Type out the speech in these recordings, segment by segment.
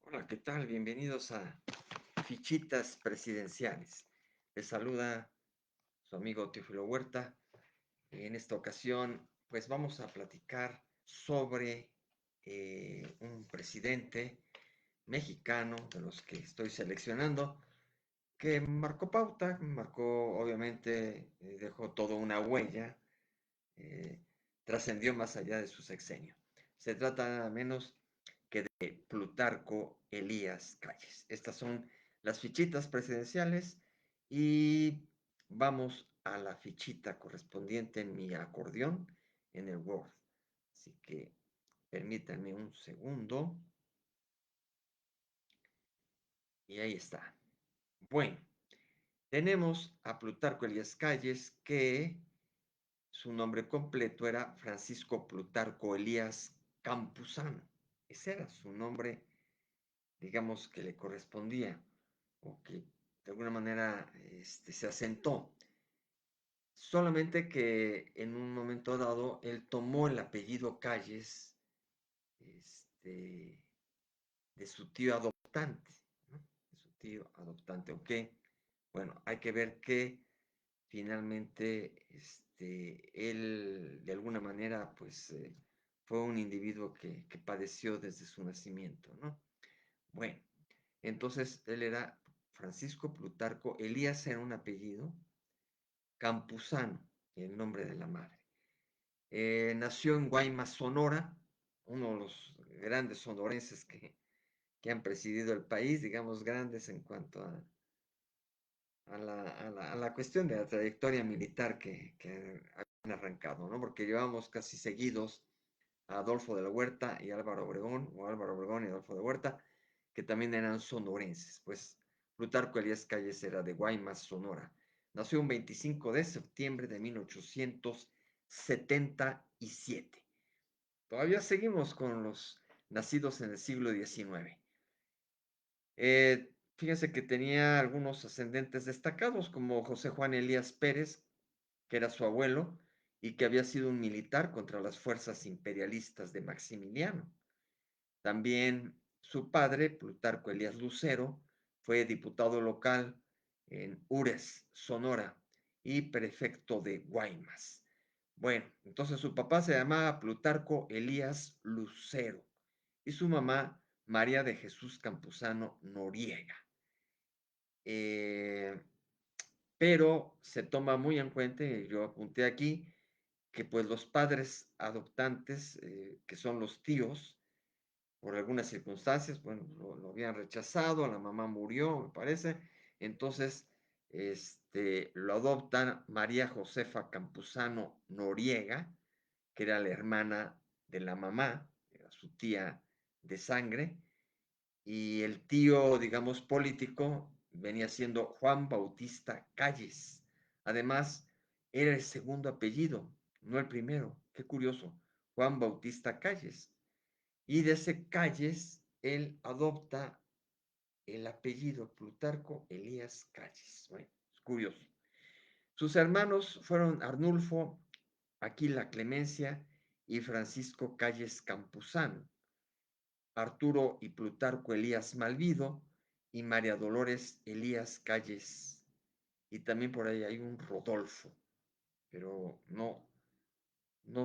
Hola, ¿qué tal? Bienvenidos a Fichitas Presidenciales. Les saluda su amigo Teófilo Huerta. En esta ocasión, pues vamos a platicar sobre un presidente mexicano de los que estoy seleccionando, que marcó pauta, marcó, obviamente, dejó toda una huella, eh, trascendió más allá de su sexenio. Se trata nada menos que de Plutarco Elías Calles. Estas son las fichitas presidenciales y vamos a la fichita correspondiente en mi acordeón en el Word. Así que permítanme un segundo y ahí está. Bueno, tenemos a Plutarco Elías Calles, que su nombre completo era Francisco Plutarco Elías Campuzano. Ese era su nombre, digamos, que le correspondía, o que de alguna manera se asentó. Solamente que en un momento dado él tomó el apellido Calles este, de su tío adoptante, ¿no? De su tío adoptante, ¿ok? Bueno, hay que ver que finalmente él de alguna manera pues fue un individuo que padeció desde su nacimiento, ¿no? Bueno, entonces él era Francisco Plutarco, Elías era un apellido, Campuzano, el nombre de la madre. Nació en Guaymas, Sonora, uno de los grandes sonorenses que han presidido el país, digamos grandes en cuanto a la cuestión de la trayectoria militar que habían arrancado, ¿no? Porque llevamos casi seguidos a Adolfo de la Huerta y Álvaro Obregón, o Álvaro Obregón y Adolfo de la Huerta, que también eran sonorenses. Pues Plutarco Elías Calles era de Guaymas, Sonora. Nació un 25 de septiembre de 1877. Todavía seguimos con los nacidos en el siglo XIX. Fíjense que tenía algunos ascendentes destacados, como José Juan Elías Pérez, que era su abuelo, y que había sido un militar contra las fuerzas imperialistas de Maximiliano. También su padre, Plutarco Elías Lucero, fue diputado local en Ures, Sonora, y prefecto de Guaymas. Bueno, entonces su papá se llamaba Plutarco Elías Lucero y su mamá María de Jesús Campuzano Noriega. Eh, pero se toma muy en cuenta, y yo apunté aquí, que pues los padres adoptantes, que son los tíos, por algunas circunstancias, bueno, lo habían rechazado, la mamá murió, me parece, entonces lo adoptan María Josefa Campuzano Noriega, que era la hermana de la mamá, era su tía de sangre, y el tío, digamos, político venía siendo Juan Bautista Calles. Además, era el segundo apellido, no el primero. Qué curioso, Juan Bautista Calles. Y de ese Calles, él adopta el apellido Plutarco Elías Calles. Bueno, es curioso. Sus hermanos fueron Arnulfo, Aquila Clemencia y Francisco Calles Campuzano, Arturo y Plutarco Elías Malvido y María Dolores Elías Calles. Y también por ahí hay un Rodolfo, pero no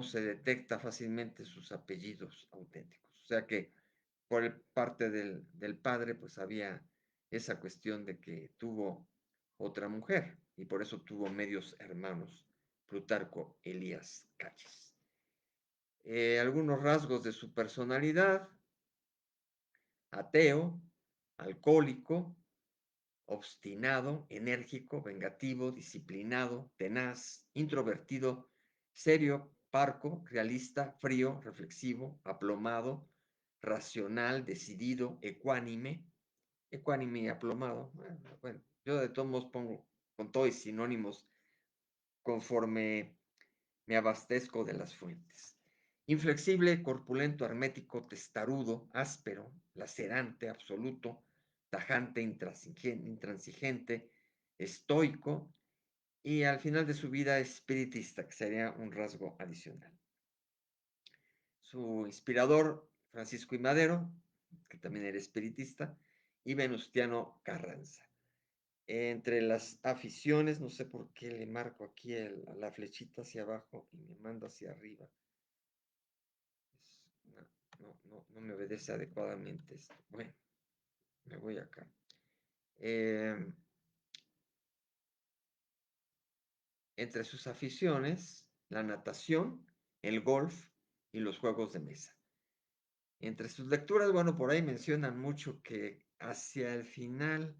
se detecta fácilmente sus apellidos auténticos. O sea que por parte del padre, pues había esa cuestión de que tuvo otra mujer y por eso tuvo medios hermanos, Plutarco Elías Calles. Algunos rasgos de su personalidad: ateo, alcohólico, obstinado, enérgico, vengativo, disciplinado, tenaz, introvertido, serio, parco, realista, frío, reflexivo, aplomado, racional, decidido, ecuánime y aplomado. Bueno, yo de todos modos pongo con todo y sinónimos conforme me abastezco de las fuentes. Inflexible, corpulento, hermético, testarudo, áspero, lacerante, absoluto, tajante, intransigente, estoico y al final de su vida espiritista, que sería un rasgo adicional. Su inspirador, Francisco I. Madero, que también era espiritista, y Venustiano Carranza. Entre las aficiones, no sé por qué le marco aquí la flechita hacia abajo y me manda hacia arriba. No, no me obedece adecuadamente esto. Bueno, me voy acá. Em, Entre sus aficiones, la natación, el golf y los juegos de mesa. Entre sus lecturas, bueno, por ahí mencionan mucho que hacia el final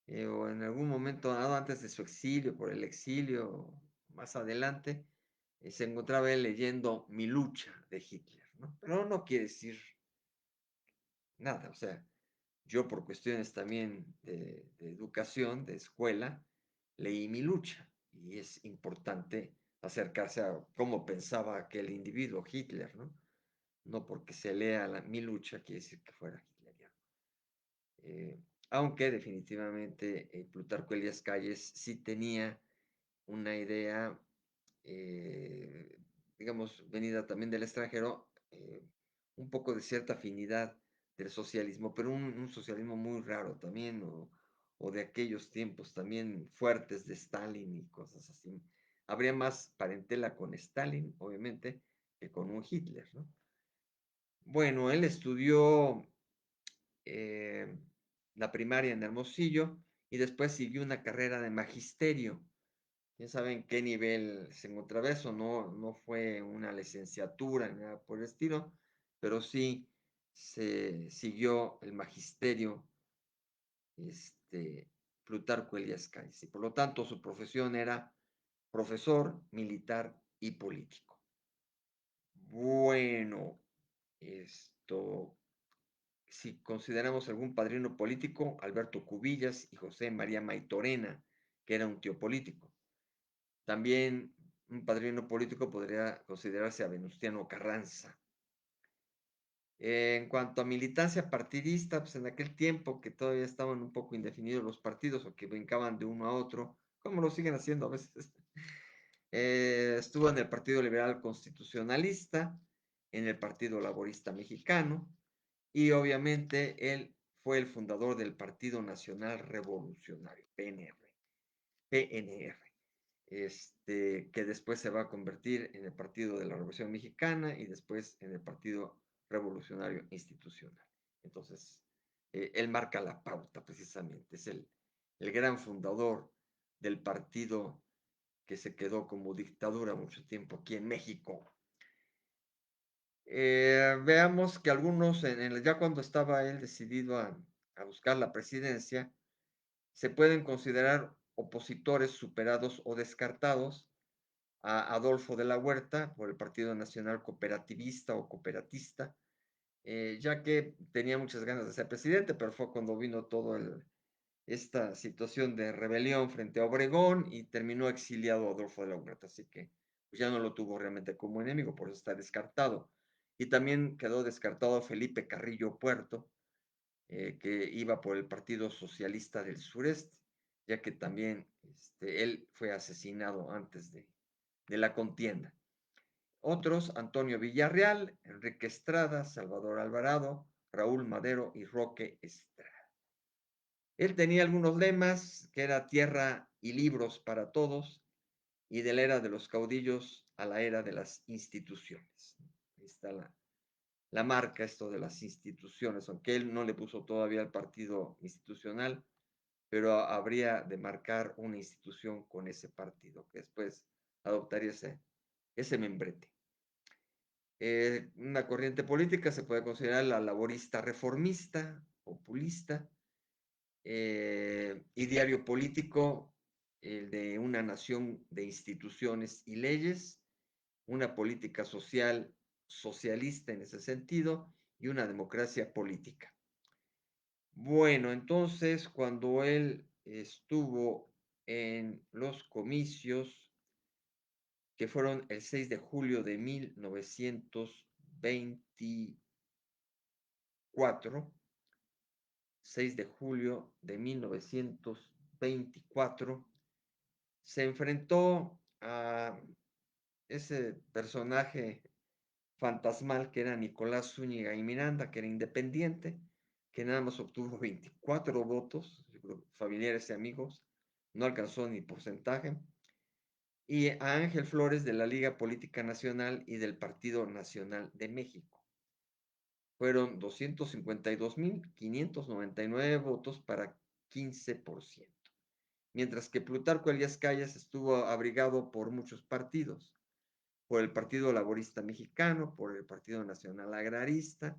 o en algún momento antes de su exilio, por el exilio, más adelante, se encontraba él leyendo Mi lucha de Hitler, ¿no? Pero no quiere decir nada, o sea, yo por cuestiones también de educación, de escuela, leí Mi lucha y es importante acercarse a cómo pensaba aquel individuo, Hitler, ¿no? No porque se lea Mi lucha quiere decir que fuera hitleriano. Eh, Aunque definitivamente Plutarco Elías Calles sí tenía una idea, digamos, venida también del extranjero, un poco de cierta afinidad del socialismo, pero un socialismo muy raro también, o de aquellos tiempos también fuertes de Stalin y cosas así. Habría más parentela con Stalin, obviamente, que con un Hitler, ¿no? Bueno, él estudió eh, la primaria en Hermosillo y después siguió una carrera de magisterio. Quién sabe en qué nivel se encontraba eso, no fue una licenciatura ni nada por el estilo, pero sí se siguió el magisterio este, Plutarco Elías Calles, y por lo tanto su profesión era profesor, militar y político. Bueno, esto, si consideramos algún padrino político, Alberto Cubillas y José María Maitorena, que era un tío político. También un padrino político podría considerarse a Venustiano Carranza. En cuanto a militancia partidista, pues en aquel tiempo que todavía estaban un poco indefinidos los partidos o que brincaban de uno a otro, como lo siguen haciendo a veces, estuvo en el Partido Liberal Constitucionalista, en el Partido Laborista Mexicano y obviamente él fue el fundador del Partido Nacional Revolucionario, PNR, que después se va a convertir en el Partido de la Revolución Mexicana y después en el Partido Revolucionario Institucional. Entonces, él marca la pauta precisamente, es el gran fundador del partido que se quedó como dictadura mucho tiempo aquí en México. Veamos que algunos, ya cuando estaba él decidido a buscar la presidencia, se pueden considerar opositores superados o descartados a Adolfo de la Huerta por el Partido Nacional Cooperativista o Cooperatista, ya que tenía muchas ganas de ser presidente, pero fue cuando vino toda esta situación de rebelión frente a Obregón y terminó exiliado Adolfo de la Huerta, así que pues ya no lo tuvo realmente como enemigo, por eso está descartado. Y también quedó descartado Felipe Carrillo Puerto, que iba por el Partido Socialista del Sureste, ya que también él fue asesinado antes de la contienda. Otros, Antonio Villarreal, Enrique Estrada, Salvador Alvarado, Raúl Madero y Roque Estrada. Él tenía algunos lemas, que era tierra y libros para todos, y de la era de los caudillos a la era de las instituciones. Ahí está la marca esto de las instituciones, aunque él no le puso todavía al partido institucional, pero habría de marcar una institución con ese partido, que después adoptaría ese membrete. Una corriente política se puede considerar la laborista reformista, populista, ideario político, el de una nación de instituciones y leyes, una política social socialista en ese sentido y una democracia política. Bueno, entonces cuando él estuvo en los comicios que fueron el 6 de julio de 1924, 6 de julio de 1924, se enfrentó a ese personaje fantasmal, que era Nicolás Zúñiga y Miranda, que era independiente, que nada más obtuvo 24 votos, yo creo, familiares y amigos, no alcanzó ni porcentaje, y a Ángel Flores de la Liga Política Nacional y del Partido Nacional de México. Fueron 252.599 votos para 15%, mientras que Plutarco Elías Calles estuvo abrigado por muchos partidos, por el Partido Laborista Mexicano, por el Partido Nacional Agrarista,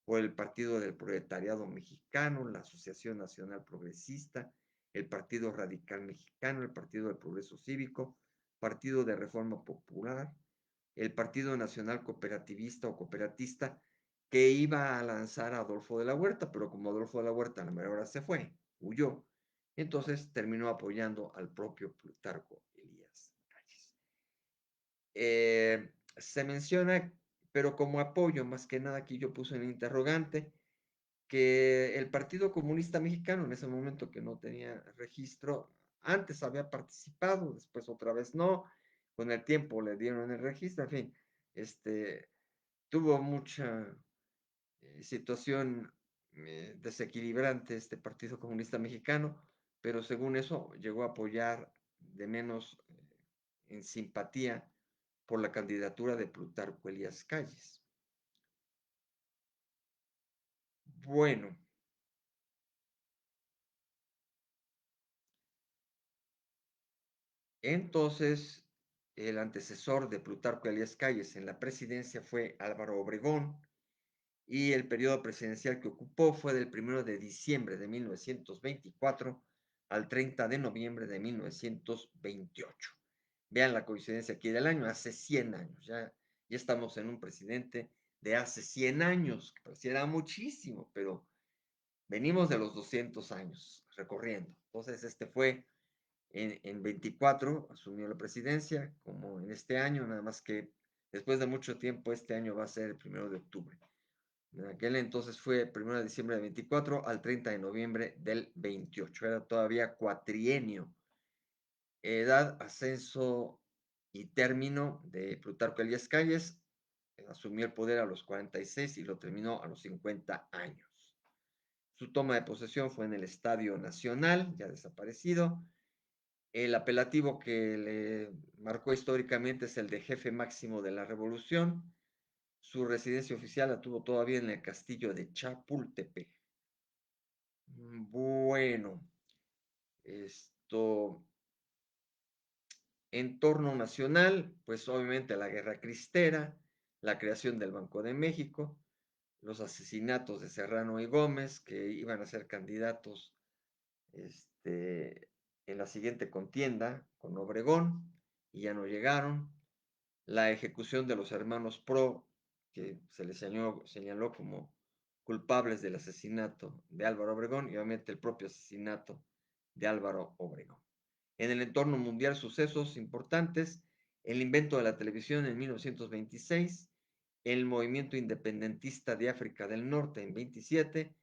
por el Partido del Proletariado Mexicano, la Asociación Nacional Progresista, el Partido Radical Mexicano, el Partido del Progreso Cívico, Partido de Reforma Popular, el Partido Nacional Cooperativista o Cooperatista, que iba a lanzar a Adolfo de la Huerta, pero como Adolfo de la Huerta a la mera hora se fue, huyó, entonces terminó apoyando al propio Plutarco Elías Calles. Se menciona, pero como apoyo, más que nada aquí yo puse en interrogante, que el Partido Comunista Mexicano, en ese momento que no tenía registro, antes había participado, después otra vez no, con el tiempo le dieron el registro, en fin, tuvo mucha situación desequilibrante este Partido Comunista Mexicano, pero según eso llegó a apoyar de menos en simpatía por la candidatura de Plutarco Elías Calles. Bueno, entonces el antecesor de Plutarco Elías Calles en la presidencia fue Álvaro Obregón, y el periodo presidencial que ocupó fue del 1 de diciembre de 1924 al 30 de noviembre de 1928. Vean la coincidencia aquí del año, hace 100 años, ya estamos en un presidente de hace 100 años, que pareciera muchísimo, pero venimos de los 200 años recorriendo. Entonces, este fue en 24, asumió la presidencia, como en este año, nada más que después de mucho tiempo, este año va a ser el 1 de octubre. En aquel entonces fue 1 de diciembre del 24 al 30 de noviembre del 28. Era todavía cuatrienio. Edad, ascenso y término de Plutarco Elías Calles. Asumió el poder a los 46 y lo terminó a los 50 años. Su toma de posesión fue en el Estadio Nacional, ya desaparecido. El apelativo que le marcó históricamente es el de jefe máximo de la revolución. Su residencia oficial la tuvo todavía en el castillo de Chapultepec. Bueno, esto, entorno nacional, pues obviamente la guerra cristera, la creación del Banco de México, los asesinatos de Serrano y Gómez, que iban a ser candidatos en la siguiente contienda con Obregón, y ya no llegaron, la ejecución de los hermanos Pro, que se les señaló como culpables del asesinato de Álvaro Obregón, y obviamente el propio asesinato de Álvaro Obregón. En el entorno mundial, sucesos importantes: el invento de la televisión en 1926, el movimiento independentista de África del Norte en 27,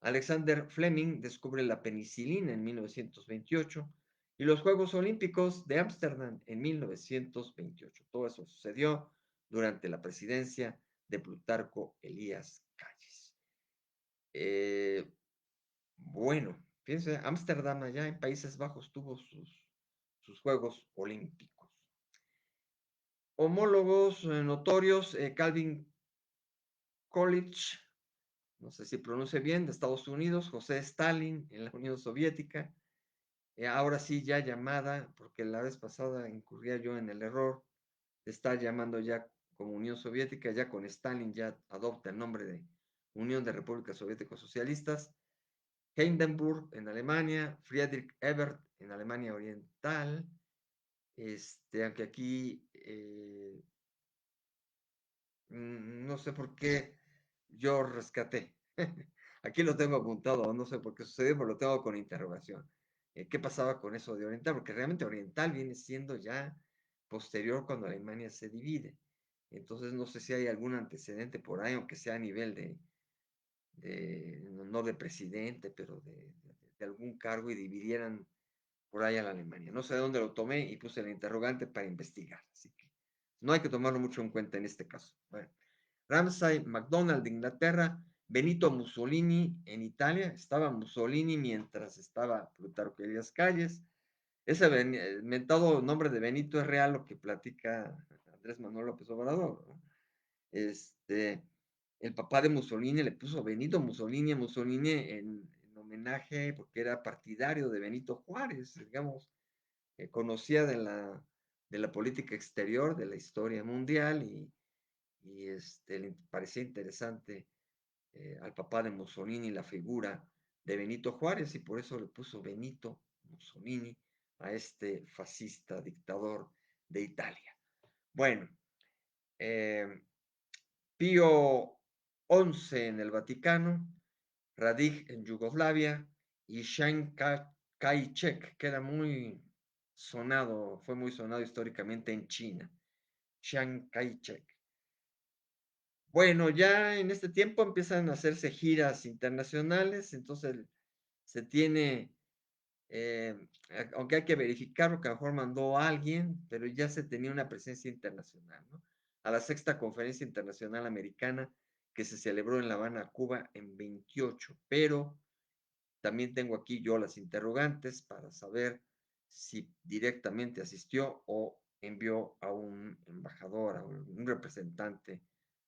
Alexander Fleming descubre la penicilina en 1928, y los Juegos Olímpicos de Ámsterdam en 1928. Todo eso sucedió durante la presidencia de Plutarco Elías Calles. Eh, bueno, fíjense, Ámsterdam allá en Países Bajos tuvo sus Juegos Olímpicos. Homólogos notorios: Calvin Coolidge, no sé si pronuncie bien, de Estados Unidos; José Stalin en la Unión Soviética, ahora sí ya llamada, porque la vez pasada incurría yo en el error de estar llamando ya como Unión Soviética, ya con Stalin ya adopta el nombre de Unión de Repúblicas Soviéticas Socialistas. Hindenburg en Alemania, Friedrich Ebert en Alemania Oriental, aunque aquí no sé por qué yo rescaté. Aquí lo tengo apuntado, no sé por qué sucedió, pero lo tengo con interrogación. ¿Qué pasaba con eso de Oriental? Porque realmente Oriental viene siendo ya posterior, cuando Alemania se divide. Entonces no sé si hay algún antecedente por ahí, aunque sea a nivel no de presidente, pero de algún cargo, y dividieran por ahí a la Alemania. No sé de dónde lo tomé y puse el interrogante para investigar. Así que no hay que tomarlo mucho en cuenta en este caso. Bueno, Ramsay MacDonald de Inglaterra, Benito Mussolini en Italia, estaba Mussolini mientras estaba Plutarco Elías Calles. Ese mentado nombre de Benito es real, lo que platica Andrés Manuel López Obrador, ¿no? Este, el papá de Mussolini le puso Benito Mussolini a Mussolini en homenaje porque era partidario de Benito Juárez, digamos, conocía de la política exterior, de la historia mundial y le parecía interesante al papá de Mussolini la figura de Benito Juárez y por eso le puso Benito Mussolini a este fascista dictador de Italia. Bueno, eh, Pío XI en el Vaticano, Radic en Yugoslavia y Chiang Kai-shek, que era muy sonado, fue muy sonado históricamente en China. Chiang Kai-shek. Bueno, ya en este tiempo empiezan a hacerse giras internacionales, entonces se tiene, aunque hay que verificarlo, que a lo mejor mandó a alguien, pero ya se tenía una presencia internacional, ¿no? A la sexta conferencia internacional americana que se celebró en La Habana, Cuba, en 28, pero también tengo aquí yo las interrogantes para saber si directamente asistió o envió a un embajador, a un representante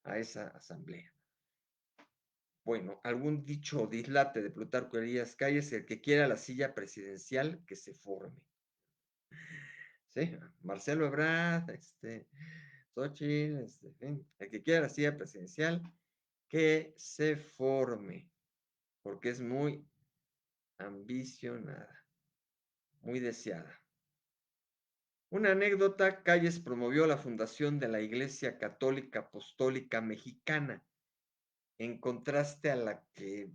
a esa asamblea. Bueno, algún dicho o dislate de Plutarco Elías Calles, el que quiera la silla presidencial, que se forme. ¿Sí? Marcelo Ebrard, Xochitl, en fin, el que quiera la silla presidencial, que se forme, porque es muy ambicionada, muy deseada. Una anécdota, Calles promovió la fundación de la Iglesia Católica Apostólica Mexicana, en contraste a la que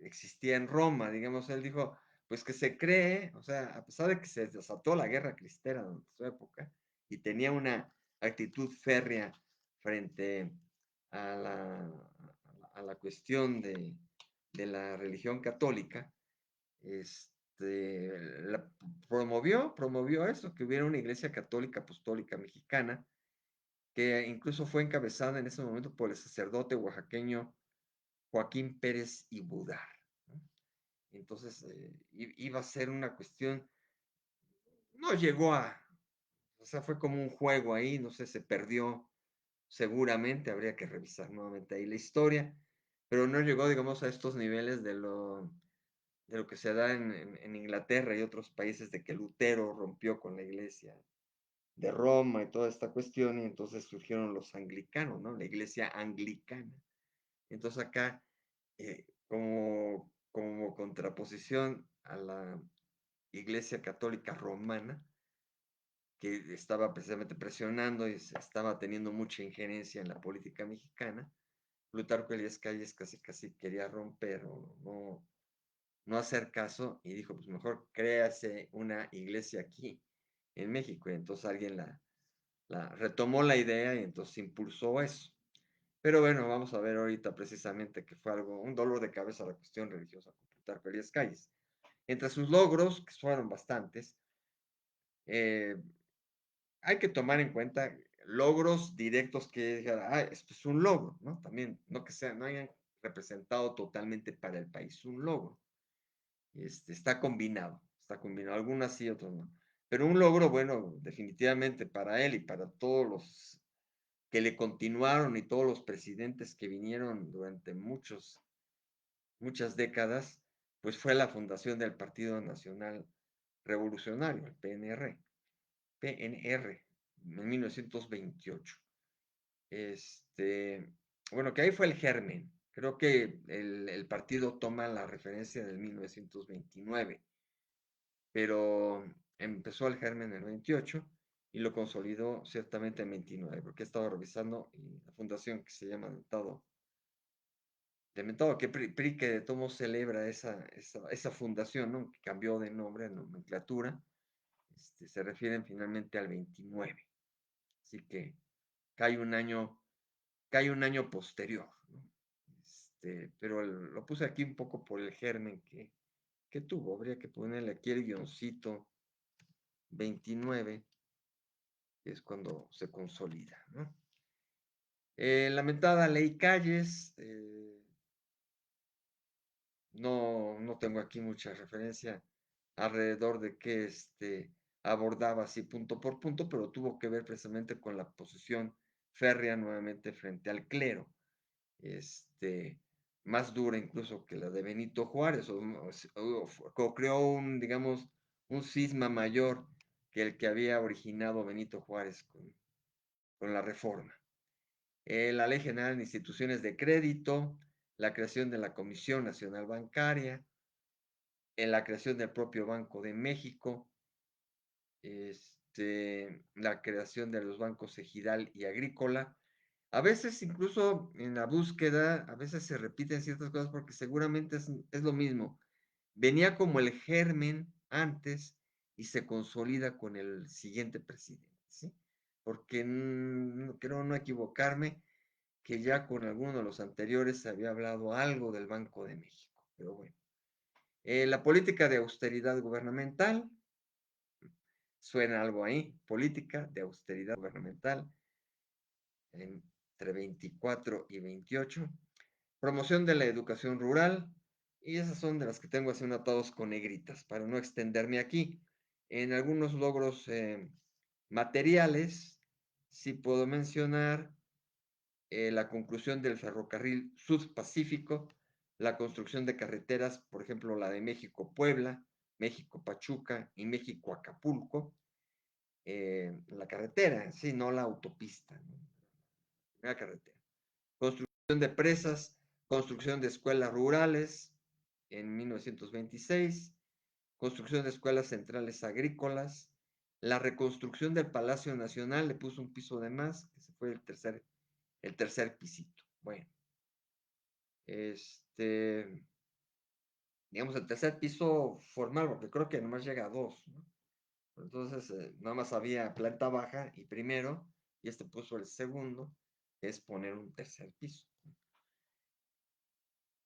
existía en Roma, digamos, él dijo, pues que se cree, o sea, a pesar de que se desató la guerra cristera durante su época y tenía una actitud férrea frente a la cuestión de la religión católica, la promovió eso, que hubiera una iglesia católica apostólica mexicana, que incluso fue encabezada en ese momento por el sacerdote oaxaqueño Joaquín Pérez y Budar, ¿no? Entonces, iba a ser una cuestión, no llegó a, o sea, fue como un juego ahí, no sé, se perdió seguramente, habría que revisar nuevamente ahí la historia, pero no llegó, digamos, a estos niveles de lo que se da en Inglaterra y otros países, de que Lutero rompió con la iglesia de Roma y toda esta cuestión, y entonces surgieron los anglicanos, ¿no? La iglesia anglicana. Entonces acá, como contraposición a la iglesia católica romana, que estaba precisamente presionando y estaba teniendo mucha injerencia en la política mexicana, Plutarco Elías Calles casi casi quería romper o no hacer caso y dijo, pues mejor créase una iglesia aquí en México. Y entonces alguien retomó la idea y entonces impulsó eso. Pero bueno, vamos a ver ahorita precisamente que fue un dolor de cabeza la cuestión religiosa con Plutarco Elías Calles. Entre sus logros, que fueron bastantes, eh, hay que tomar en cuenta logros directos que dijera, esto es un logro, ¿no? También, no que no hayan representado totalmente para el país un logro. Está combinado, algunas sí, otras no. Pero un logro, bueno, definitivamente para él y para todos los que le continuaron y todos los presidentes que vinieron durante muchas décadas, pues fue la fundación del Partido Nacional Revolucionario, el PNR, en 1928. Bueno, que ahí fue el germen. Creo que el partido toma la referencia del 1929, pero empezó el germen en el 28 y lo consolidó ciertamente en 29, porque he estado revisando y la fundación que se llama Dementado, que PRI que de todo celebra esa fundación, ¿no? Que cambió de nombre, nomenclatura, se refieren finalmente al 29. Así que cae un año, cae un año posterior, ¿no? Pero lo puse aquí un poco por el germen que tuvo. Habría que ponerle aquí el guioncito 29, que es cuando se consolida, ¿no? Lamentada ley Calles, no tengo aquí mucha referencia alrededor de qué abordaba así punto por punto, pero tuvo que ver precisamente con la posición férrea nuevamente frente al clero, este, más dura incluso que la de Benito Juárez, o creó un, digamos, un cisma mayor que el que había originado Benito Juárez con la reforma. La Ley General de Instituciones de Crédito, la creación de la Comisión Nacional Bancaria, en la creación del propio Banco de México, la creación de los bancos Ejidal y Agrícola. A veces incluso en la búsqueda, a veces se repiten ciertas cosas porque seguramente es lo mismo. Venía como el germen antes y se consolida con el siguiente presidente, ¿sí? Porque creo no equivocarme que ya con alguno de los anteriores se había hablado algo del Banco de México, pero bueno. La política de austeridad gubernamental, suena algo ahí, política de austeridad gubernamental entre 24 y 28, promoción de la educación rural, y esas son de las que tengo así anotados con negritas, para no extenderme aquí. En algunos logros materiales, sí puedo mencionar la conclusión del ferrocarril Sud-Pacífico, la construcción de carreteras, por ejemplo, la de México-Puebla, México-Pachuca y México-Acapulco, la carretera, sí, no la autopista, ¿no? La carretera. Construcción de presas, construcción de escuelas rurales en 1926, construcción de escuelas centrales agrícolas, la reconstrucción del Palacio Nacional, le puso un piso de más, que se fue el tercer pisito. Bueno, digamos, el tercer piso formal, porque creo que nomás llega a dos, ¿no? Entonces, nada más había planta baja y primero, y puso el segundo, es poner un tercer piso.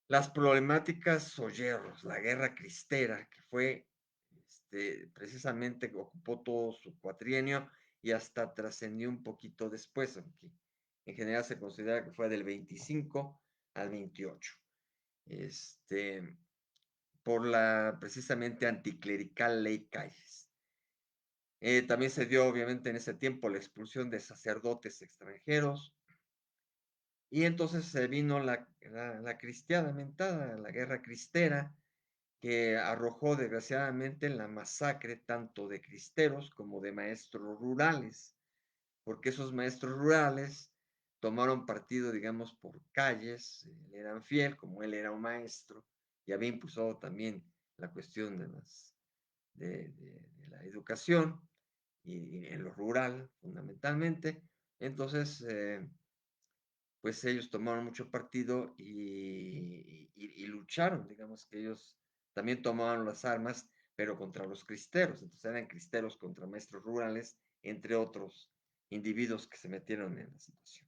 Las problemáticas o hierros, la guerra cristera, que fue, precisamente ocupó todo su cuatrienio y hasta trascendió un poquito después, aunque en general se considera que fue del 25 al 28. Por la precisamente anticlerical ley Calles. También se dio, obviamente, en ese tiempo la expulsión de sacerdotes extranjeros. Y entonces se vino la cristiada mentada, la guerra cristera, que arrojó desgraciadamente la masacre tanto de cristeros como de maestros rurales, porque esos maestros rurales tomaron partido, digamos, por Calles, le eran fiel, como él era un maestro, y había impulsado también la cuestión de la educación y en lo rural fundamentalmente. Entonces, pues ellos tomaron mucho partido y lucharon, digamos que ellos también tomaban las armas, pero contra los cristeros. Entonces eran cristeros contra maestros rurales, entre otros individuos que se metieron en la situación.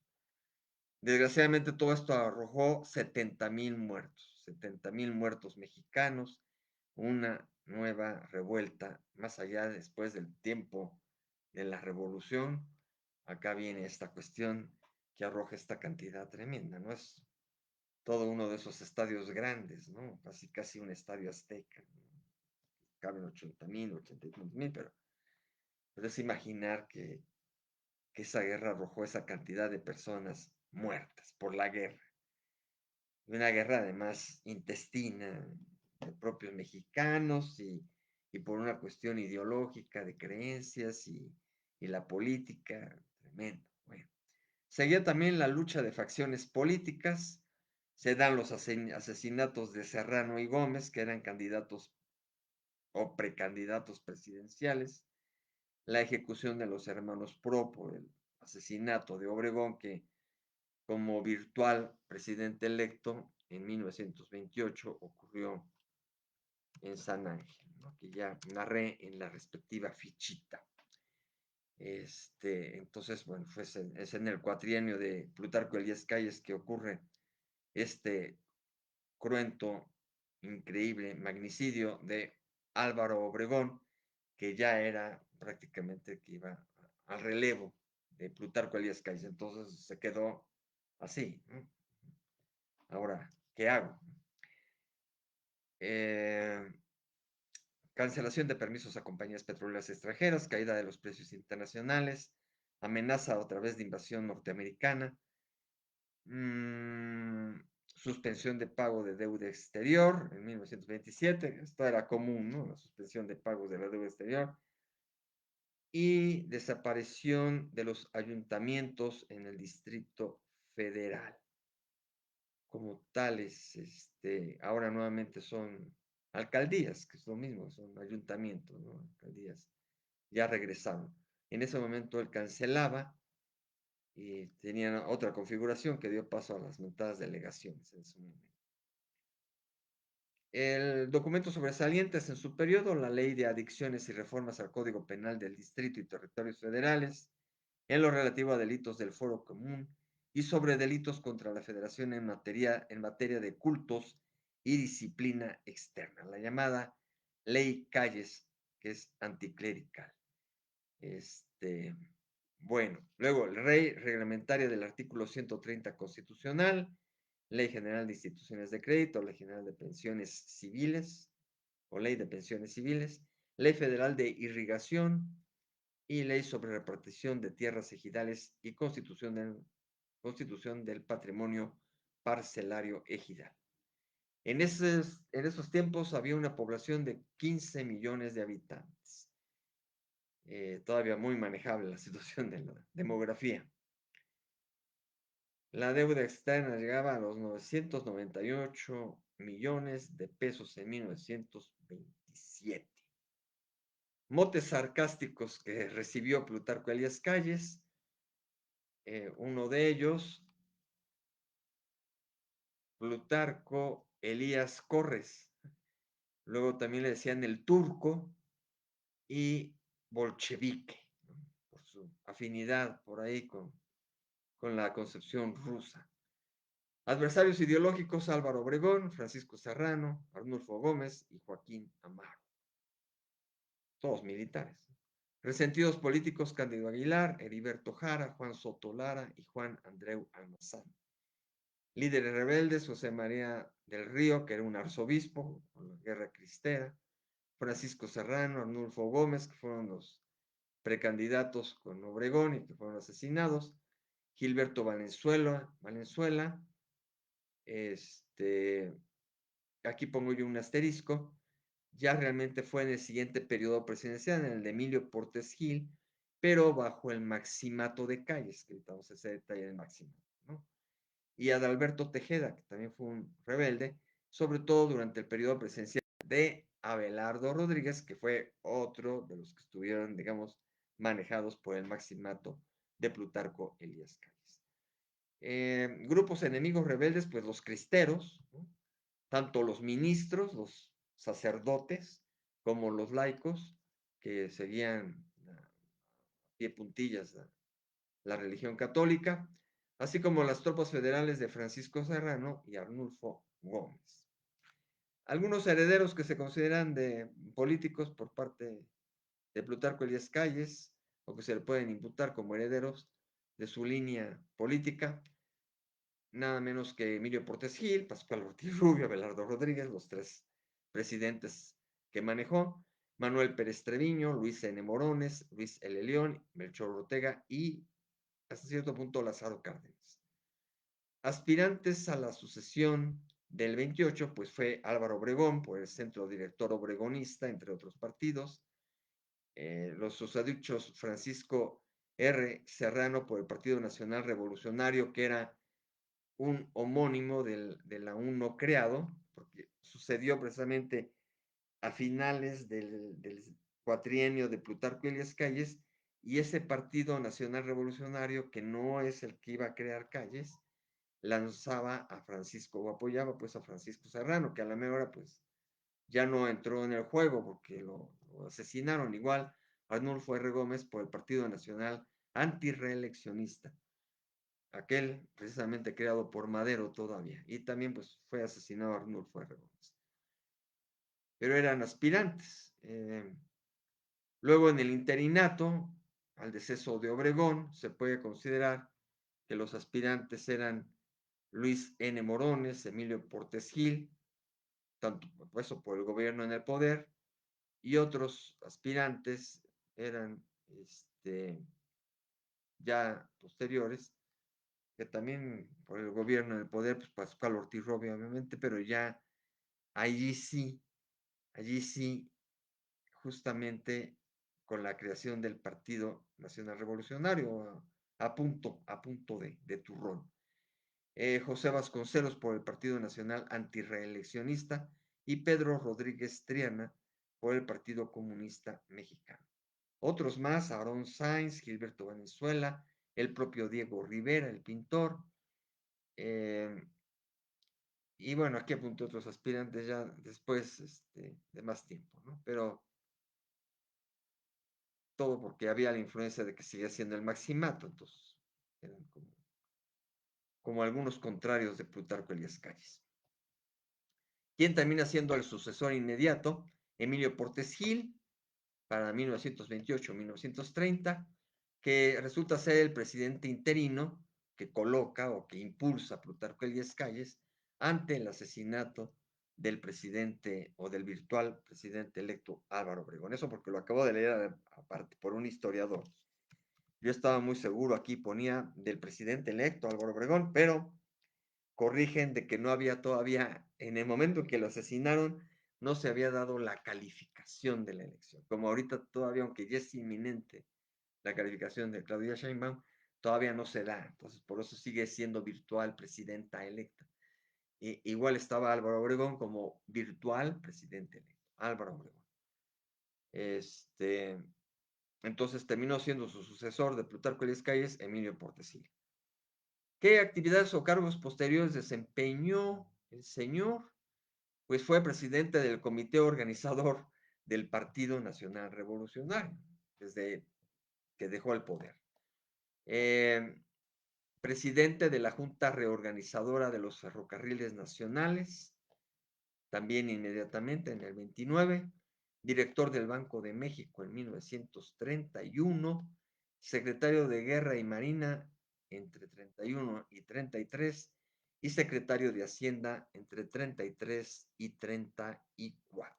Desgraciadamente todo esto arrojó 70,000 muertos mexicanos, una nueva revuelta, más allá después del tiempo de la revolución. Acá viene esta cuestión que arroja esta cantidad tremenda, ¿no? Es todo uno de esos estadios grandes, ¿no? Casi, casi un estadio azteca, ¿no? Caben 80,000, 85,000, pero puedes imaginar que esa guerra arrojó esa cantidad de personas muertas por la guerra. Una guerra además intestina de propios mexicanos y por una cuestión ideológica de creencias y la política, tremendo. Bueno, seguía también la lucha de facciones políticas, se dan los asesinatos de Serrano y Gómez, que eran candidatos o precandidatos presidenciales, la ejecución de los hermanos Pro por el asesinato de Obregón, que como virtual presidente electo en 1928 ocurrió en San Ángel, ¿no? Que ya narré en la respectiva fichita. Entonces, bueno, es en el cuatrienio de Plutarco Elías Calles que ocurre este cruento, increíble magnicidio de Álvaro Obregón, que ya era prácticamente que iba al relevo de Plutarco Elías Calles. Entonces se quedó así, ¿no? Ahora, ¿qué hago? Eh, Cancelación de permisos a compañías petroleras extranjeras, caída de los precios internacionales, amenaza otra vez de invasión norteamericana, mm, suspensión de pago de deuda exterior en 1927, esto era común, ¿no? La suspensión de pagos de la deuda exterior, y desaparición de los ayuntamientos en el Distrito Federal. Como tales, ahora nuevamente son alcaldías, que es lo mismo, son ayuntamientos, ¿no? Alcaldías ya regresaron. En ese momento él cancelaba y tenían otra configuración que dio paso a las mentadas delegaciones en su momento. El documento sobresaliente es en su periodo la Ley de Adicciones y Reformas al Código Penal del Distrito y Territorios Federales, en lo relativo a delitos del Foro Común y sobre delitos contra la Federación en materia de cultos y disciplina externa, la llamada Ley Calles, que es anticlerical. Este, bueno, luego el rey reglamentaria del artículo 130 constitucional, Ley General de Instituciones de Crédito, Ley General de Pensiones Civiles o Ley de Pensiones Civiles, Ley Federal de Irrigación y Ley sobre Repartición de Tierras Ejidales y Constitución del Patrimonio Parcelario Ejidal. En esos tiempos había una población de 15 millones de habitantes. Todavía muy manejable la situación de la demografía. La deuda externa llegaba a los 998 millones de pesos en 1927. Motes sarcásticos que recibió Plutarco Elías Calles, uno de ellos, Plutarco Elías Corres. Luego también le decían el turco y bolchevique, ¿no? Por su afinidad por ahí con la concepción rusa. Adversarios ideológicos: Álvaro Obregón, Francisco Serrano, Arnulfo Gómez y Joaquín Amaro, todos militares. Resentidos políticos: Cándido Aguilar, Heriberto Jara, Juan Soto Lara y Juan Andreu Almazán. Líderes rebeldes: José María del Río, que era un arzobispo con la guerra cristera, Francisco Serrano, Arnulfo Gómez, que fueron los precandidatos con Obregón y que fueron asesinados, Gilberto Valenzuela, aquí pongo yo un asterisco, ya realmente fue en el siguiente periodo presidencial, en el de Emilio Portes Gil, pero bajo el maximato de Calles, que ahorita vamos a hacer detalle del maximato, ¿no? Y Adalberto Tejeda, que también fue un rebelde, sobre todo durante el periodo presidencial de Abelardo Rodríguez, que fue otro de los que estuvieron, digamos, manejados por el maximato de Plutarco Elías Calles. Grupos enemigos rebeldes, pues los cristeros, ¿no? Tanto los ministros, los sacerdotes, como los laicos, que seguían a pie puntillas la religión católica, así como las tropas federales de Francisco Serrano y Arnulfo Gómez. Algunos herederos que se consideran de políticos por parte de Plutarco Elías Calles, o que se le pueden imputar como herederos de su línea política, nada menos que Emilio Portes Gil, Pascual Ortiz Rubio, Abelardo Rodríguez, los tres presidentes que manejó, Manuel Pérez Treviño, Luis N. Morones, Luis L. León, Melchor Ortega y hasta cierto punto Lázaro Cárdenas. Aspirantes a la sucesión del 28, pues fue Álvaro Obregón por el Centro Director Obregonista, entre otros partidos, los susadichos Francisco R. Serrano por el Partido Nacional Revolucionario, que era un homónimo del aún no creado, porque sucedió precisamente a finales del cuatrienio de Plutarco Elías Calles, y ese Partido Nacional Revolucionario, que no es el que iba a crear Calles, lanzaba a Francisco, o apoyaba pues a Francisco Serrano, que a la mejor pues ya no entró en el juego porque lo asesinaron. Igual Arnulfo R. Gómez por el Partido Nacional Antireeleccionista, aquel precisamente creado por Madero todavía, y también pues fue asesinado Arnulfo R. Gómez. Pero eran aspirantes. Luego en el interinato, al deceso de Obregón, se puede considerar que los aspirantes eran Luis N. Morones, Emilio Portes Gil, tanto eso por el gobierno en el poder, y otros aspirantes eran ya posteriores, que también por el gobierno en el poder, pues Pascual Ortiz Robio, obviamente, pero ya allí sí, allí sí, justamente con la creación del Partido Nacional Revolucionario, a punto de turrón. José Vasconcelos por el Partido Nacional Antirreeleccionista y Pedro Rodríguez Triana por el Partido Comunista Mexicano. Otros más, Aarón Sáenz, Gilberto Valenzuela, el propio Diego Rivera, el pintor, y bueno, aquí apunté otros aspirantes ya después de más tiempo, ¿no? Pero todo porque había la influencia de que seguía siendo el maximato, entonces eran como algunos contrarios de Plutarco Elías Calles. Quien termina siendo el sucesor inmediato, Emilio Portes Gil, para 1928-1930, que resulta ser el presidente interino que coloca o que impulsa a Plutarco Elías Calles ante el asesinato del presidente o del virtual presidente electo Álvaro Obregón. Eso porque lo acabo de leer aparte por un historiador. Yo estaba muy seguro, aquí ponía del presidente electo Álvaro Obregón, pero corrigen de que no había todavía, en el momento en que lo asesinaron, no se había dado la calificación de la elección. Como ahorita todavía, aunque ya es inminente la calificación de Claudia Sheinbaum, todavía no se da. Entonces, por eso sigue siendo virtual presidenta electa. Igual estaba Álvaro Obregón como virtual presidente electo. Álvaro Obregón. Entonces terminó siendo su sucesor de Plutarco Elías Calles, Emilio Portes Gil. ¿Qué actividades o cargos posteriores desempeñó el señor? Pues fue presidente del comité organizador del Partido Nacional Revolucionario, desde que dejó el poder. Presidente de la Junta Reorganizadora de los Ferrocarriles Nacionales, también inmediatamente en el 29, director del Banco de México en 1931, secretario de Guerra y Marina entre 31 y 33 y secretario de Hacienda entre 33 y 34.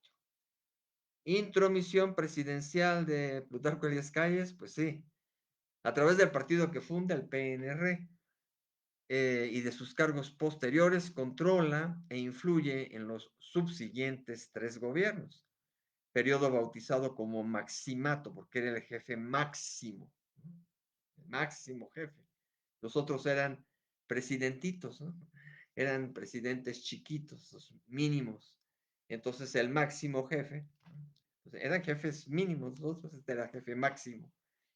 Intromisión presidencial de Plutarco Elías Calles, pues sí, a través del partido que funda, el PNR, y de sus cargos posteriores, controla e influye en los subsiguientes 3 gobiernos. Periodo bautizado como Maximato, porque era el jefe máximo, ¿no? El máximo jefe. Los otros eran presidentitos, ¿no? Eran presidentes chiquitos, los mínimos. Entonces el máximo jefe, pues eran jefes mínimos, los otros este era jefe máximo.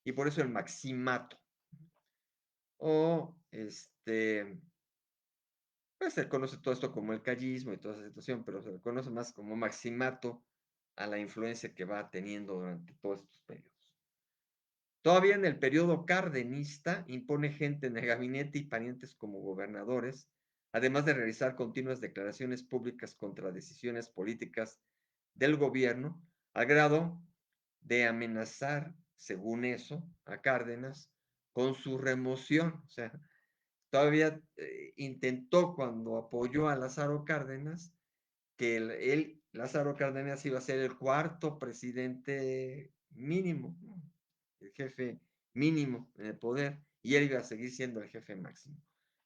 Y por eso el maximato. O pues se conoce todo esto como el callismo y toda esa situación, pero se le conoce más como maximato a la influencia que va teniendo durante todos estos periodos. Todavía en el periodo cardenista impone gente en el gabinete y parientes como gobernadores, además de realizar continuas declaraciones públicas contra decisiones políticas del gobierno, al grado de amenazar, según eso, a Cárdenas con su remoción. O sea, todavía intentó cuando apoyó a Lázaro Cárdenas que Lázaro Cárdenas iba a ser el cuarto presidente mínimo, ¿no? El jefe mínimo en el poder, y él iba a seguir siendo el jefe máximo.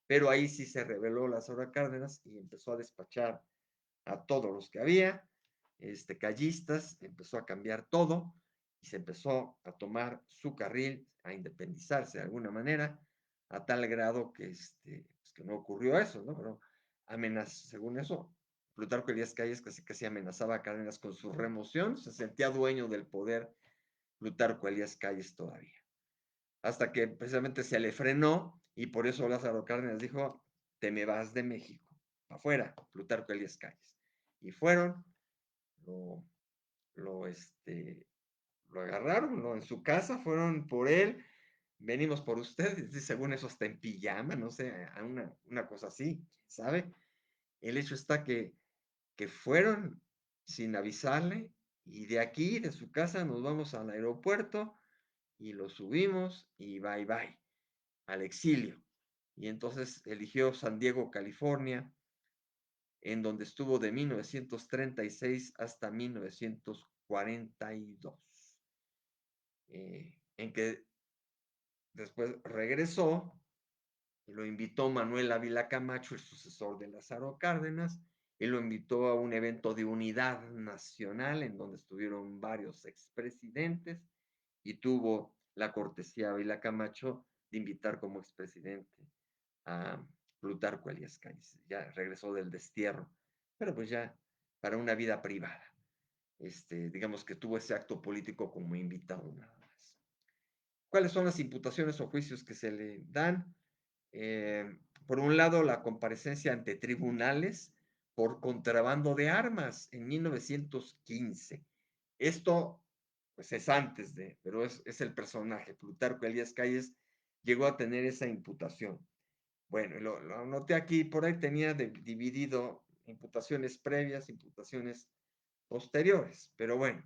Pero ahí sí se rebeló Lázaro Cárdenas y empezó a despachar a todos los que había, callistas, empezó a cambiar todo y se empezó a tomar su carril, a independizarse de alguna manera, a tal grado que, pues que no ocurrió eso, ¿no? Pero según eso, Plutarco Elías Calles casi amenazaba a Cárdenas con su remoción, se sentía dueño del poder Plutarco Elías Calles todavía. Hasta que precisamente se le frenó y por eso Lázaro Cárdenas dijo, te me vas de México, afuera, Plutarco Elías Calles. Y fueron, lo, lo, lo agarraron, en su casa, fueron por él, venimos por usted, y según eso hasta en pijama, no sé, una cosa así, ¿sabe? El hecho está que fueron sin avisarle y de aquí, de su casa, nos vamos al aeropuerto y lo subimos y bye bye, al exilio. y entonces eligió San Diego, California, en donde estuvo de 1936 hasta 1942, en que después regresó y lo invitó Manuel Ávila Camacho, el sucesor de Lázaro Cárdenas, y lo invitó a un evento de unidad nacional en donde estuvieron varios expresidentes y tuvo la cortesía Ávila Camacho de invitar como expresidente a Plutarco Elías Calles. Ya regresó del destierro, pero pues ya para una vida privada. Digamos que tuvo ese acto político como invitado nada más. ¿Cuáles son las imputaciones o juicios que se le dan? Por un lado, la comparecencia ante tribunales por contrabando de armas en 1915. Esto, pues es antes de, pero es el personaje. Plutarco Elías Calles llegó a tener esa imputación. Bueno, lo anoté aquí, por ahí tenía dividido imputaciones previas, imputaciones posteriores, pero bueno,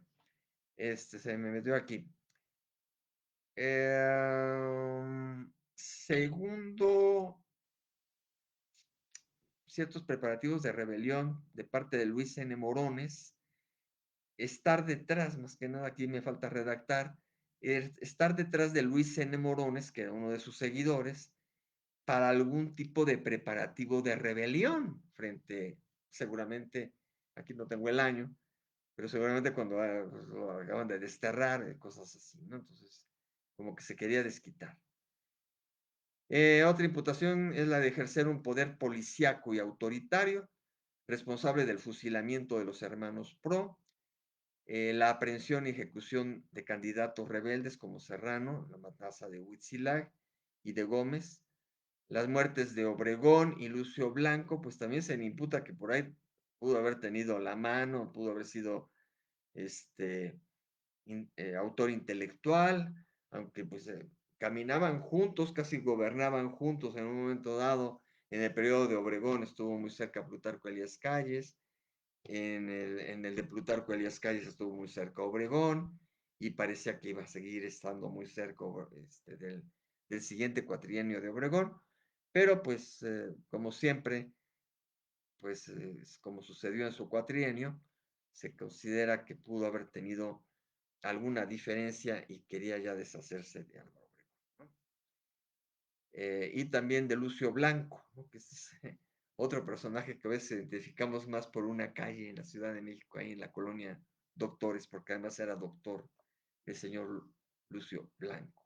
se me metió aquí. Segundo, ciertos preparativos de rebelión de parte de Luis N. Morones, estar detrás, más que nada aquí me falta redactar, estar detrás de Luis N. Morones, que era uno de sus seguidores, para algún tipo de preparativo de rebelión frente, seguramente, aquí no tengo el año, pero seguramente cuando pues, lo acaban de desterrar, cosas así, ¿no? Entonces, como que se quería desquitar. Otra imputación es la de ejercer un poder policíaco y autoritario, responsable del fusilamiento de los hermanos Pro, la aprehensión y ejecución de candidatos rebeldes como Serrano, la matanza de Huitzilac y de Gómez, las muertes de Obregón y Lucio Blanco, pues también se le imputa que por ahí pudo haber tenido la mano, pudo haber sido este, autor intelectual, aunque pues caminaban juntos, casi gobernaban juntos en un momento dado. En el periodo de Obregón estuvo muy cerca Plutarco Elías Calles, en el de Plutarco Elías Calles estuvo muy cerca Obregón, y parecía que iba a seguir estando muy cerca del siguiente cuatrienio de Obregón, pero pues como siempre, pues como sucedió en su cuatrienio, se considera que pudo haber tenido alguna diferencia y quería ya deshacerse de Álvaro Obregón, ¿no? Y también de Lucio Blanco, ¿no? Que es otro personaje que a veces identificamos más por una calle en la Ciudad de México, ahí en la colonia Doctores, porque además era doctor el señor Lucio Blanco.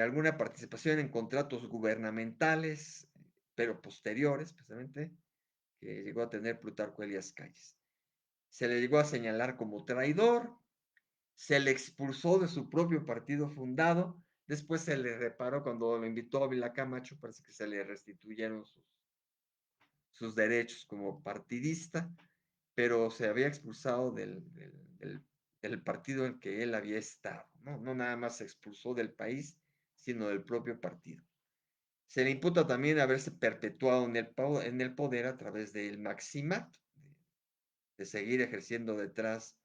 Alguna participación en contratos gubernamentales, pero posteriores, precisamente, que llegó a tener Plutarco Elías Calles. Se le llegó a señalar como traidor, se le expulsó de su propio partido fundado, después se le reparó cuando lo invitó a Ávila Camacho, parece que se le restituyeron sus derechos como partidista, pero se había expulsado del partido en que él había estado, ¿no? No nada más se expulsó del país, sino del propio partido. Se le imputa también haberse perpetuado en el poder a través del maximato, de seguir ejerciendo detrás,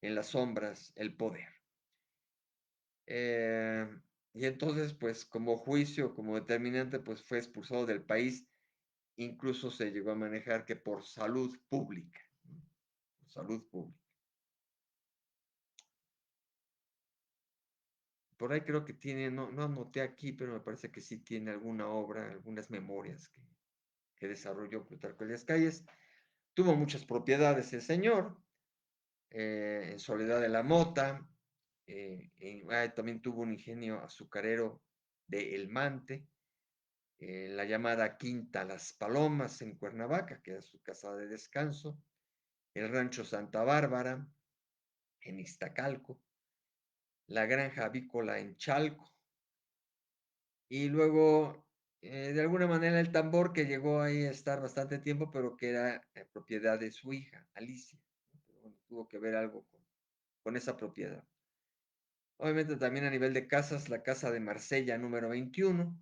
en las sombras, el poder. Y entonces, pues como juicio, como determinante, pues fue expulsado del país. Incluso se llegó a manejar que por salud pública, ¿no? Por salud pública. Por ahí creo que tiene, no anoté aquí, pero me parece que sí tiene alguna obra, algunas memorias que desarrolló Plutarco Elías Calles. Tuvo muchas propiedades el señor, en Soledad de la Mota, también tuvo un ingenio azucarero de El Mante, la llamada Quinta Las Palomas en Cuernavaca, que era su casa de descanso, el rancho Santa Bárbara en Iztacalco, la granja avícola en Chalco, y luego, de alguna manera, el tambor que llegó ahí a estar bastante tiempo, pero que era propiedad de su hija, Alicia. Pero bueno, tuvo que ver algo con esa propiedad. Obviamente también a nivel de casas, la casa de Marsella número 21,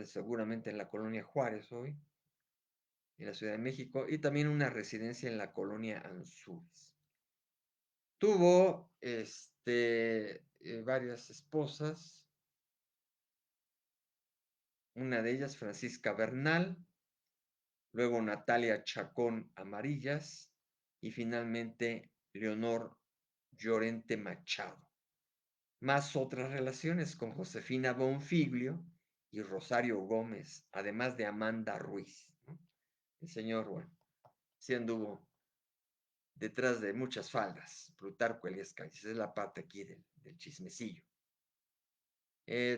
seguramente en la colonia Juárez hoy, en la Ciudad de México, y también una residencia en la colonia Anzures. Tuvo varias esposas, una de ellas Francisca Bernal, luego Natalia Chacón Amarillas y finalmente Leonor Llorente Machado, más otras relaciones con Josefina Bonfiglio y Rosario Gómez, además de Amanda Ruiz, ¿no? El señor, bueno, sí anduvo detrás de muchas faldas, Plutarco Elías Calles, es la parte aquí del chismecillo.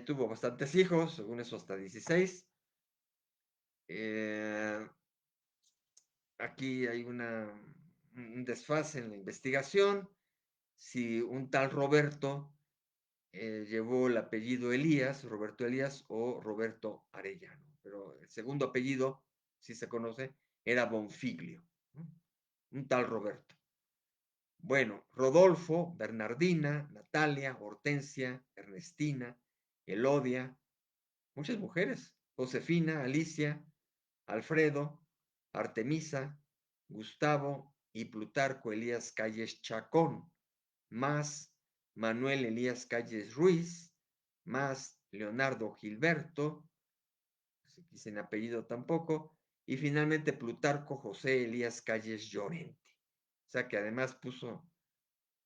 Tuvo bastantes hijos, según eso hasta 16. Eh, Aquí hay un desfase en la investigación. Si un tal Roberto llevó el apellido Elías, Roberto Elías o Roberto Arellano, pero el segundo apellido, si se conoce, era Bonfiglio, ¿no? Un tal Roberto. Bueno, Rodolfo, Bernardina, Natalia, Hortensia, Ernestina, Elodia, muchas mujeres, Josefina, Alicia, Alfredo, Artemisa, Gustavo y Plutarco Elías Calles Chacón, más Manuel Elías Calles Ruiz, más Leonardo Gilberto, sin apellido tampoco, y finalmente Plutarco José Elías Calles Llorente. O sea que además puso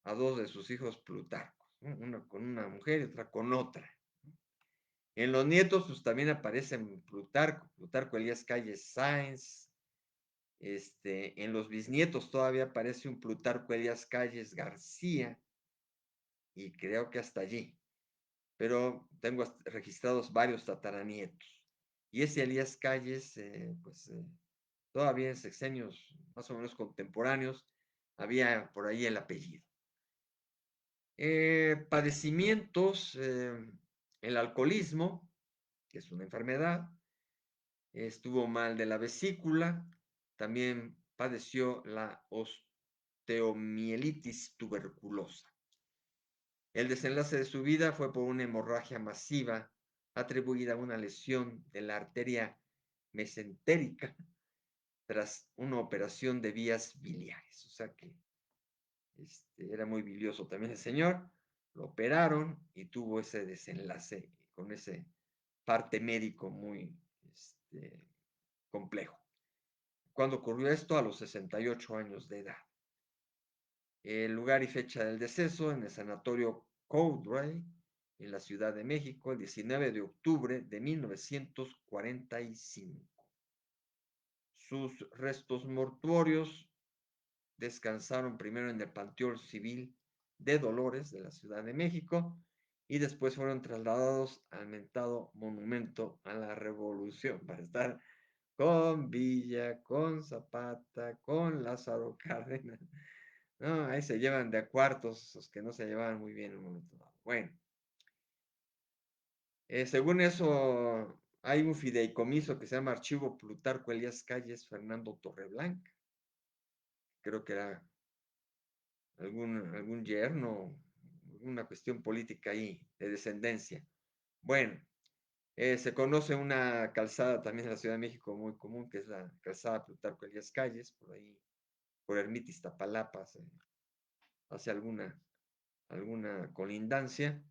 a dos de sus hijos Plutarcos, ¿no? Una con una mujer y otra con otra. En los nietos, pues también aparecen Plutarco, Plutarco Elías Calles Sáenz. En los bisnietos todavía aparece un Plutarco Elías Calles García, y creo que hasta allí. Pero tengo registrados varios tataranietos. Y ese Elías Calles, todavía en sexenios más o menos contemporáneos, había por ahí el apellido. Padecimientos, el alcoholismo, que es una enfermedad, estuvo mal de la vesícula, también padeció la osteomielitis tuberculosa. El desenlace de su vida fue por una hemorragia masiva atribuida a una lesión de la arteria mesentérica tras una operación de vías biliares. O sea que era muy bilioso también el señor. Lo operaron y tuvo ese desenlace con ese parte médico muy complejo. Cuando ocurrió esto, a los 68 años de edad. El lugar y fecha del deceso en el sanatorio Cowdray, en la Ciudad de México, el 19 de octubre de 1945. Sus restos mortuorios descansaron primero en el Panteón Civil de Dolores de la Ciudad de México y después fueron trasladados al mentado Monumento a la Revolución para estar con Villa, con Zapata, con Lázaro Cárdenas. No, ahí se llevan de a cuartos los que no se llevaban muy bien en un momento dado. Bueno, según eso, hay un fideicomiso que se llama Archivo Plutarco Elías Calles Fernando Torreblanca. Creo que era algún yerno, una cuestión política ahí, de descendencia. Bueno, se conoce una calzada también en la Ciudad de México muy común, que es la calzada Plutarco Elías Calles, por ahí, por Ermita Iztapalapa, hace alguna colindancia.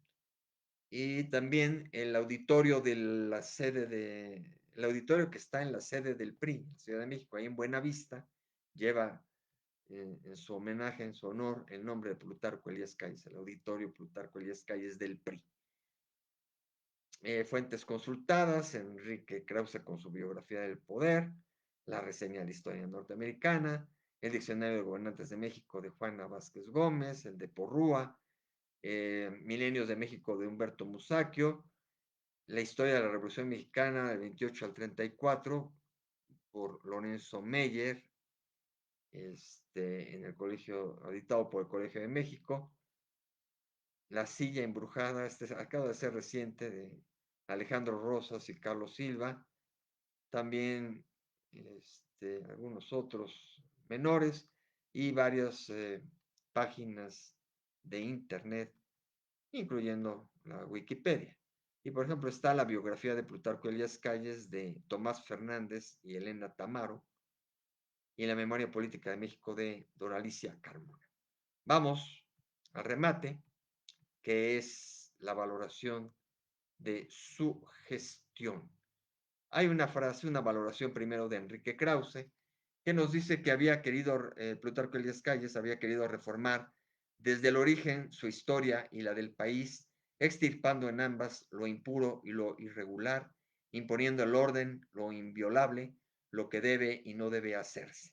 Y también el auditorio de la sede el auditorio que está en la sede del PRI, en la Ciudad de México, ahí en Buenavista, lleva en su homenaje, en su honor, el nombre de Plutarco Elías Calles, el auditorio Plutarco Elías Calles del PRI. Fuentes consultadas, Enrique Krause con su biografía del poder, la reseña de la historia norteamericana, el diccionario de gobernantes de México de Juana Vázquez Gómez, el de Porrúa, Milenios de México de Humberto Musacchio, la historia de la Revolución Mexicana del 28 al 34 por Lorenzo Meyer, en el colegio, editado por el Colegio de México. La silla embrujada, acaba de ser reciente, de Alejandro Rosas y Carlos Silva. También algunos otros menores y varias páginas de internet, incluyendo la Wikipedia. Y por ejemplo está la biografía de Plutarco Elías Calles de Tomás Fernández y Elena Tamaro, y la memoria política de México de Doralicia Carmona. Vamos al remate, que es la valoración de su gestión. hay una frase, una valoración primero de Enrique Krause, que nos dice que había querido, Plutarco Elías Calles había querido reformar desde el origen su historia y la del país, extirpando en ambas lo impuro y lo irregular, imponiendo el orden, lo inviolable, lo que debe y no debe hacerse.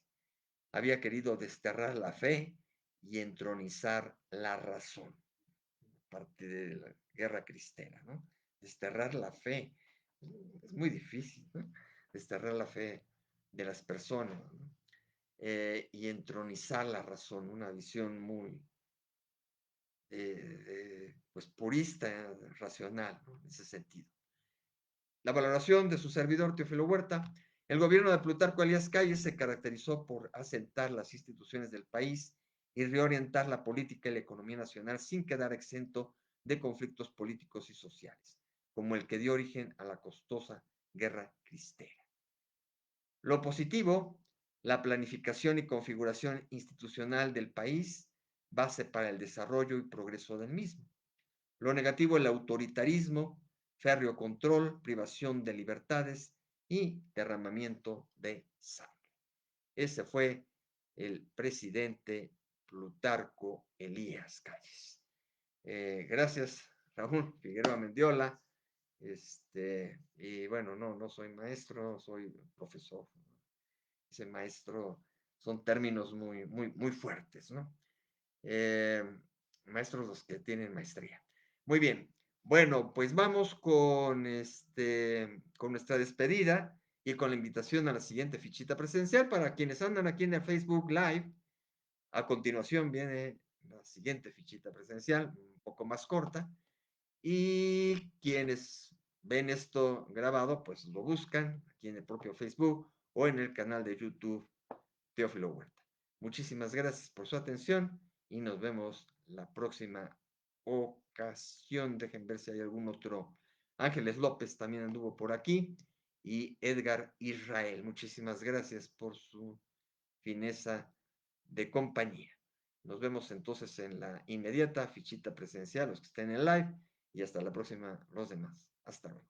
Había querido desterrar la fe y entronizar la razón, parte de la guerra cristera, ¿no? Desterrar la fe. Es muy difícil, ¿no? Desterrar la fe de las personas, ¿no? Y entronizar la razón, una visión muy pues purista, racional, ¿no? En ese sentido. La valoración de su servidor Teófilo Huerta: el gobierno de Plutarco Elías Calles se caracterizó por asentar las instituciones del país y reorientar la política y la economía nacional sin quedar exento de conflictos políticos y sociales, como el que dio origen a la costosa guerra cristera. Lo positivo: la planificación y configuración institucional del país, base para el desarrollo y progreso del mismo. Lo negativo: el autoritarismo, férreo control, privación de libertades y derramamiento de sangre. Ese fue el presidente Plutarco Elías Calles. Gracias, Raúl Figueroa Mendiola. Y bueno, no soy maestro, soy profesor. Ese maestro son términos muy fuertes, ¿no? Eh, Maestros los que tienen maestría. Muy bien. Bueno, pues vamos con nuestra despedida y con la invitación a la siguiente fichita presencial para quienes andan aquí en el Facebook Live. A continuación viene la siguiente fichita presencial, un poco más corta, y quienes ven esto grabado, pues lo buscan aquí en el propio Facebook o en el canal de YouTube Teófilo Huerta. Muchísimas gracias por su atención y nos vemos la próxima ocasión. Dejen ver si hay algún otro. Ángeles López también anduvo por aquí y Edgar Israel. Muchísimas gracias por su fineza de compañía. Nos vemos entonces en la inmediata fichita presencial, los que estén en live, y hasta la próxima, los demás. Hasta luego.